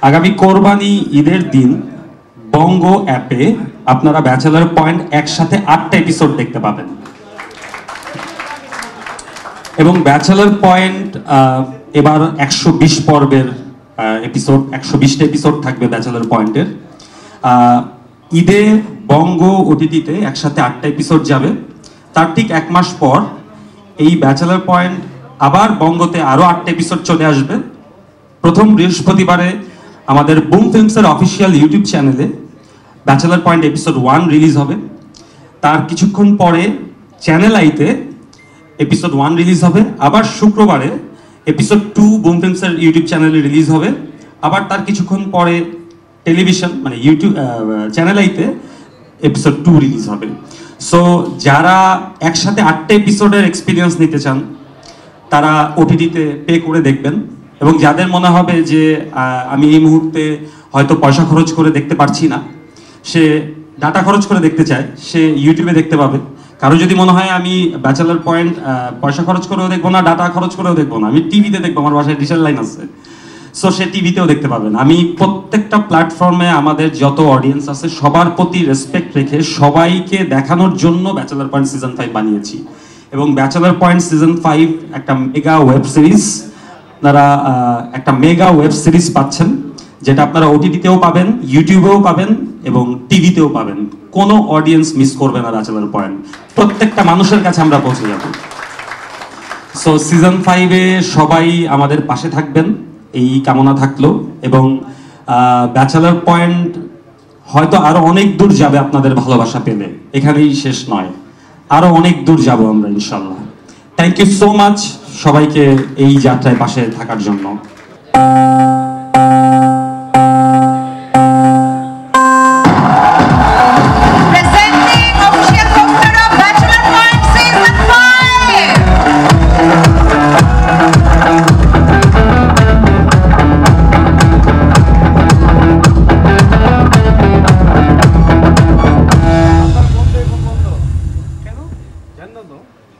আগামী কোরবানি ঈদের দিন বঙ্গ অ্যাপে আপনারা ব্যাচেলর পয়েন্ট একসাথে 8টা এপিসোড দেখতে পাবেন এবং ব্যাচেলর পয়েন্ট এবার 120 পর্বের এপিসোড 120টা এপিসোড থাকবে ব্যাচেলর পয়েন্টের। ঈদে বঙ্গ ওটিটিতে একসাথে 8টা এপিসোড যাবে। তার ঠিক 1 মাস পর এই ব্যাচেলর পয়েন্ট আবার বঙ্গতে আরো 8টা এপিসোড চলে আসবে। প্রথম বৃহস্পতিবারে আমাদের বুম ফিল্মসের অফিসিয়াল ইউটিউব চ্যানেলে ব্যাচেলর পয়েন্ট এপিসোড 1 রিলিজ হবে। তার কিছুক্ষণ পরে চ্যানেল আইতে এপিসোড 1 রিলিজ হবে। আবার শুক্রবারে এপিসোড 2 বুম ফিল্মসের ইউটিউব চ্যানেলে রিলিজ হবে। আবার তার কিছুক্ষণ পরে টেলিভিশন মানে ইউটিউব চ্যানেল আইতে এপিসোড 2 রিলিজ হবে। সো যারা একসাথে 8টা এপিসোডের এক্সপিরিয়েন্স নিতে চান তারা ওটিটিতে পে করে দেখবেন, এবং যাদের মনে হবে যে আমি এই মুহূর্তে হয়তো পয়সা খরচ করে দেখতে পারছি না, সে ডাটা খরচ করে দেখতে চায়, সে ইউটিউবে দেখতে পাবে। কারো যদি মনে হয় আমি ব্যাচেলর পয়েন্ট পয়সা খরচ করেও দেখবো না, ডাটা খরচ করেও দেখবো না, আমি টিভিতে দেখবো, আমার বাসায় ডিজিটাল লাইন আছে, সো সে টিভিতেও দেখতে পাবেন। আমি প্রত্যেকটা প্ল্যাটফর্মে আমাদের যত অডিয়েন্স আছে সবার প্রতি রেসপেক্ট রেখে সবাইকে দেখানোর জন্য ব্যাচেলর পয়েন্ট সিজন 5 বানিয়েছি। এবং ব্যাচেলর পয়েন্ট সিজন 5 একটা মেগা ওয়েব সিরিজ, আপনারা একটা মেগা ওয়েব সিরিজ পাচ্ছেন, যেটা আপনারা ওটিটিতেও পাবেন, ইউটিউবেও পাবেন এবং টিভিতেও পাবেন। কোনো অডিয়েন্স মিস করবে না ব্যাচেলর পয়েন্ট, প্রত্যেকটা মানুষের কাছে আমরা পৌঁছে যাব। সো সিজন 5-এ সবাই আমাদের পাশে থাকবেন এই কামনা থাকলো, এবং ব্যাচেলর পয়েন্ট হয়তো আরো অনেক দূর যাবে আপনাদের ভালোবাসা পেলে, এখানেই শেষ নয়, আরো অনেক দূর যাব আমরা ইনশাল্লাহ। থ্যাংক ইউ সো মাচ সবাইকে এই যাত্রায় পাশে থাকার জন্য।